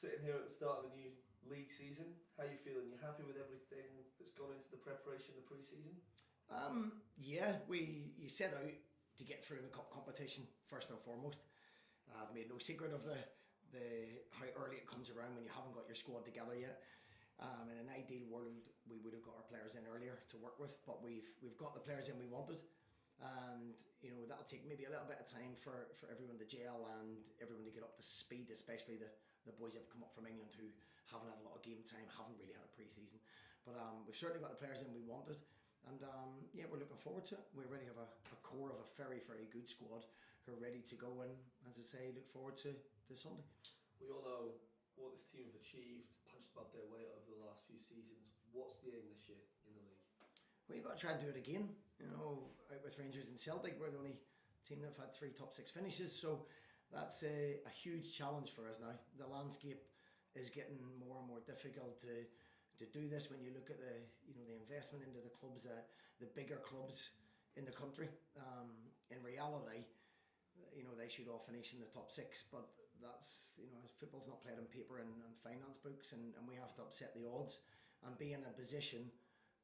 Sitting here at the start of a new league season, how are you feeling? You happy with everything that's gone into the preparation of the pre-season? Yeah, you set out to get through in the cup competition first and foremost. I've made no secret of the how early it comes around when you haven't got your squad together yet. In an ideal world, we would have got our players in earlier to work with, but we've got the players in we wanted, and that'll take maybe a little bit of time for everyone to gel and everyone to get up to speed, especially the boys that have come up from England who haven't had a lot of game time, haven't really had a pre-season. But we've certainly got the players in we wanted. And yeah, we're looking forward to it. We already have a core of a very, very good squad who are ready to go, and as I say, look forward to Sunday. We all know what this team have achieved, punched above their weight over the last few seasons. What's the aim this year in the league? Well, you've got to try and do it again. Out with Rangers and Celtic, we're the only team that have had 3 top 6 finishes, so that's a huge challenge for us now. The landscape is getting more and more difficult to do this when you look at the investment into the clubs, the bigger clubs in the country. In reality, they should all finish in the top 6, but that's football's not played on paper and finance books, and we have to upset the odds and be in a position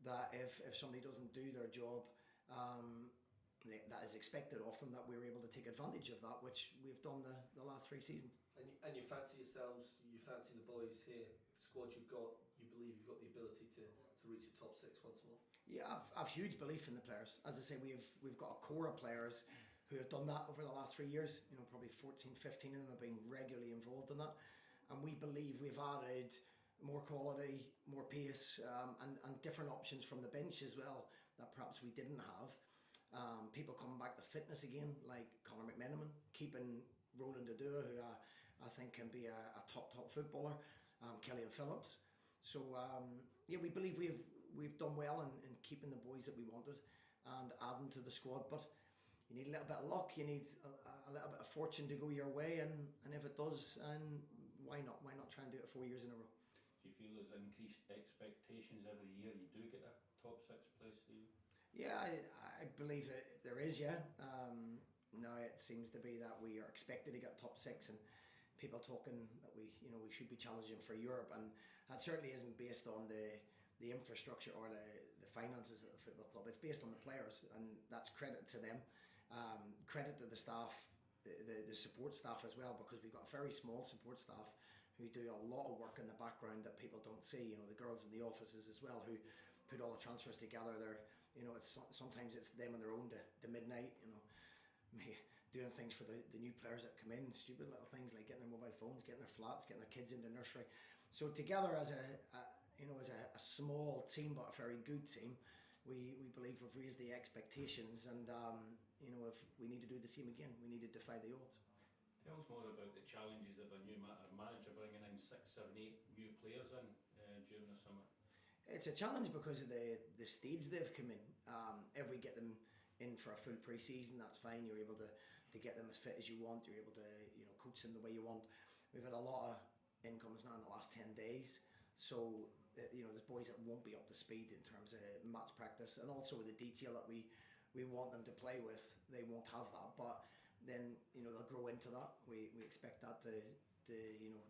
that if somebody doesn't do their job, that is expected of them, that we're able to take advantage of that, which we've done the last 3 seasons. And you fancy yourselves, you fancy the boys here, the squad you've got, you believe you've got the ability to reach the top 6 once more? Yeah, I've huge belief in the players. As I say, we've got a core of players who have done that over the last 3 years. Probably 14, 15 of them have been regularly involved in that. And we believe we've added more quality, more pace, and different options from the bench as well that perhaps we didn't have. People coming back to fitness again, like Conor McMenamin, keeping Roland Adua, who I think can be a top footballer, Killian Phillips. So yeah, we believe we've done well in keeping the boys that we wanted and adding to the squad. But you need a little bit of luck, you need a little bit of fortune to go your way, and if it does, and why not try and do it 4 years in a row? Do you feel there's increased expectations every year you do get a top 6 place, Steve? Yeah, I believe that there is, yeah. Now it seems to be that we are expected to get top 6, and people talking that we should be challenging for Europe, and that certainly isn't based on the infrastructure or the finances of the football club. It's based on the players, and that's credit to them. Credit to the staff, the support staff as well, because we've got a very small support staff who do a lot of work in the background that people don't see. The girls in the offices as well who put all the transfers together. Sometimes it's them on their own to midnight, doing things for the new players that come in, stupid little things like getting their mobile phones, getting their flats, getting their kids into nursery. So together as a small team, but a very good team, we believe we've raised the expectations, and if we need to do the same again, we need to defy the odds. Tell us more about the challenges of a new manager bringing in 6, 7, 8 new players in during the summer. It's a challenge because of the stage they've come in. If we get them in for a full pre-season, that's fine. You're able to get them as fit as you want. You're able to coach them the way you want. We've had a lot of incomes now in the last 10 days. So there's boys that won't be up to speed in terms of match practice, and also with the detail that we want them to play with, they won't have that. But then they'll grow into that. We expect that to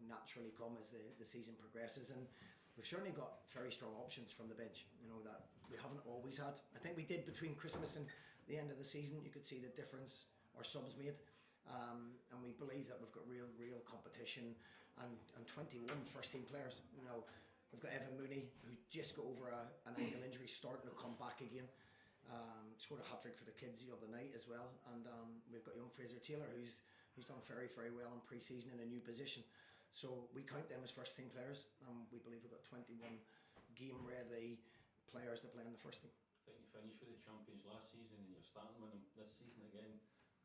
naturally come as the season progresses, and we've certainly got very strong options from the bench, that we haven't always had. I think we did between Christmas and the end of the season. You could see the difference our subs made, and we believe that we've got real competition and 21 first team players. We've got Evan Mooney, who just got over an ankle injury, starting to come back again. Scored a hat-trick for the kids the other night as well, and we've got young Fraser Taylor, who's done very, very well in pre-season in a new position. So we count them as first team players, and we believe we've got 21 game ready players to play in the first team. I think you finished with the champions last season and you're starting with them this season again.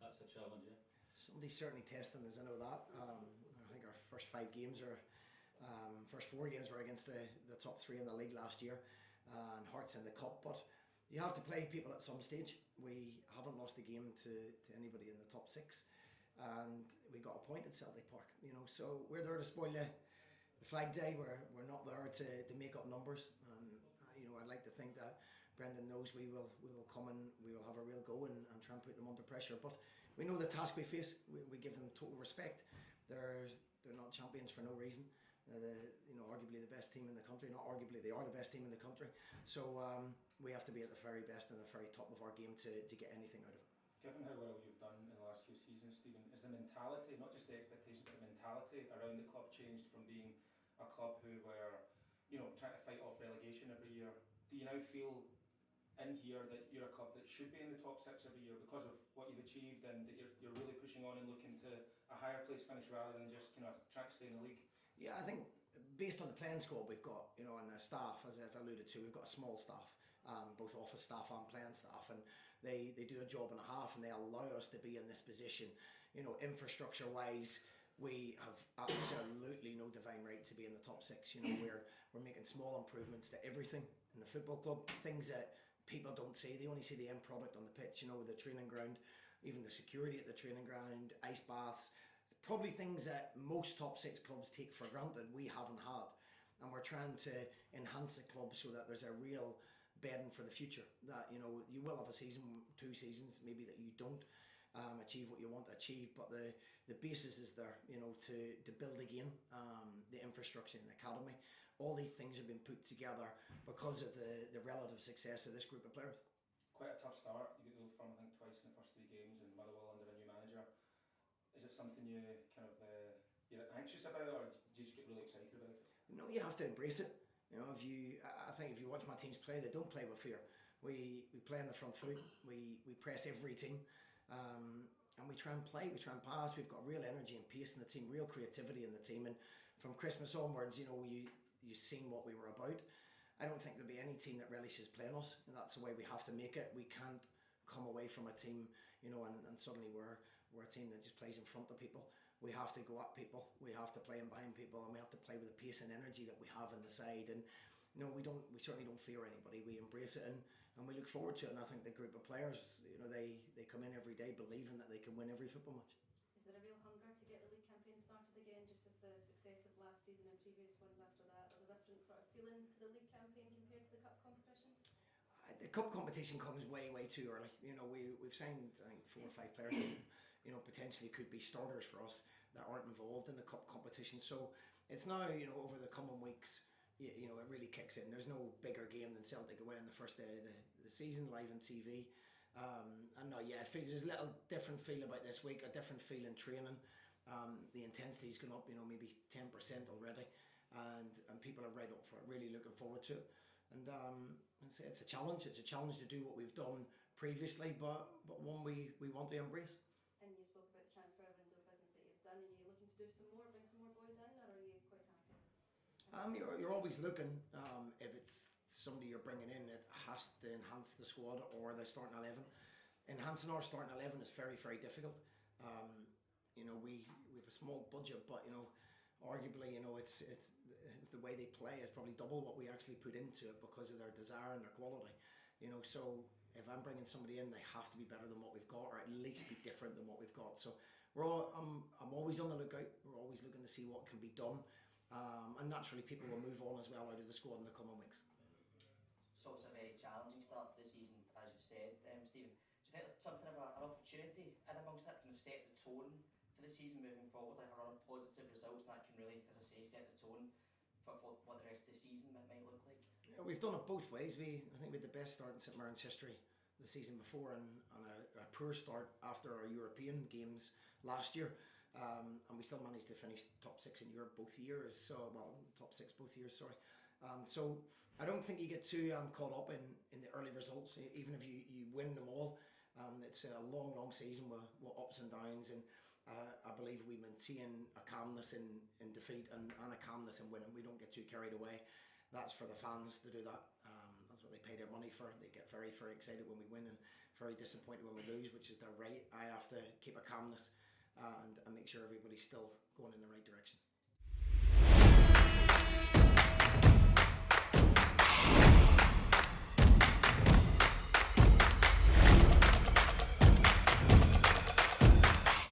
That's a challenge, yeah? Somebody's certainly testing us, I know that. I think our first 4 games were against the top 3 in the league last year, and Hearts in the cup, but you have to play people at some stage. We haven't lost a game to anybody in the top 6, and we got a point at Celtic Park, so we're there to spoil the flag day. We're not there to make up numbers, and I'd like to think that Brendan knows we will come and we will have a real go and try and put them under pressure. But we know the task we face. We give them total respect. They're not champions for no reason. Arguably the best team in the country. Not arguably, they are the best team in the country. So we have to be at the very best and the very top of our game to get anything out of it. Given how well you've done in the last few seasons, Stephen, is the mentality, not just the expectations, but the mentality around the club changed from being a club who were, trying to fight off relegation every year? Do you now feel in here that you're a club that should be in the top 6 every year because of what you've achieved, and that you're really pushing on and looking to a higher place finish rather than just trying to stay in the league? Yeah, I think based on the playing squad we've got, and the staff, as I've alluded to, we've got a small staff, both office staff and playing staff, and they do a job and a half, and they allow us to be in this position. Infrastructure wise, we have absolutely no divine right to be in the top 6. We're making small improvements to everything in the football club, things that people don't see. They only see the end product on the pitch, the training ground, even the security at the training ground, ice baths, probably things that most top 6 clubs take for granted, we haven't had. And we're trying to enhance the club so that there's a real bedding for the future. That, you will have a season, 2 seasons, maybe that you don't achieve what you want to achieve, but the basis is there, to build again, the infrastructure in the academy. All these things have been put together because of the relative success of this group of players. Quite a tough start. You get the Old Firm, I think, twice in the first 3 games, and Motherwell under a new manager. Is it something you're anxious about, or do you just get really excited about it? No, you have to embrace it. I think if you watch my teams play, they don't play with fear. We play on the front foot. We press every team, and we try and play. We try and pass. We've got real energy and pace in the team, real creativity in the team. And from Christmas onwards, you've seen what we were about. I don't think there'll be any team that relishes playing us, and that's the way we have to make it. We can't come away from a team, and suddenly we're a team that just plays in front of people. We have to go at people, we have to play in behind people, and we have to play with the pace and energy that we have in the side. And we certainly don't fear anybody. We embrace it, and we look forward to it. And I think the group of players, they come in every day believing that they can win every football match. Is there a real hunger to get the league campaign started again, just with the success of last season and previous ones after that? Is there a different sort of feeling to the league campaign compared to the cup competitions? The cup competition comes way too early. We've signed, I think, 4 or 5 players that potentially could be starters for us that aren't involved in the cup competition. So it's now, over the coming weeks, it really kicks in. There's no bigger game than Celtic away on the first day of the season, live on TV. And no, yeah, there's a little different feel about this week, a different feel in training. The intensity's gone up, maybe 10% already, and people are right up for it, really looking forward to it. And say it's a challenge. It's a challenge to do what we've done previously, but one we want to embrace. And you spoke about the transfer window business that you've done. Are you looking to do some more, bring some more boys in, or are you quite happy? You're always looking. If it's somebody you're bringing in, it has to enhance the squad or the starting 11. Enhancing our starting 11 is very difficult. We have a small budget, but arguably, it's the way they play is probably double what we actually put into it because of their desire and their quality. So if I'm bringing somebody in, they have to be better than what we've got, or at least be different than what we've got. So I'm always on the lookout. We're always looking to see what can be done, and naturally people will move on as well out of the squad in the coming weeks. So it's a very challenging start to the season, as you've said, Stephen. Do you think there's something of an opportunity in amongst that, set the tone for the season moving forward, like a run of positive results, and that can really, as I say, set the tone for what the rest of the season might look like? Yeah, we've done it both ways. I think we had the best start in St Mirren's history the season before, and a poor start after our European games last year, and we still managed to finish top 6 in Europe both years. So, top 6 both years, sorry. So I don't think you get too caught up in the early results, even if you win them all. It's a long season with ups and downs, and I believe we maintain a calmness in defeat and a calmness in winning. We don't get too carried away. That's for the fans to do that. That's what they pay their money for. They get very excited when we win and very disappointed when we lose, which is their right. I have to keep a calmness and make sure everybody's still going in the right direction.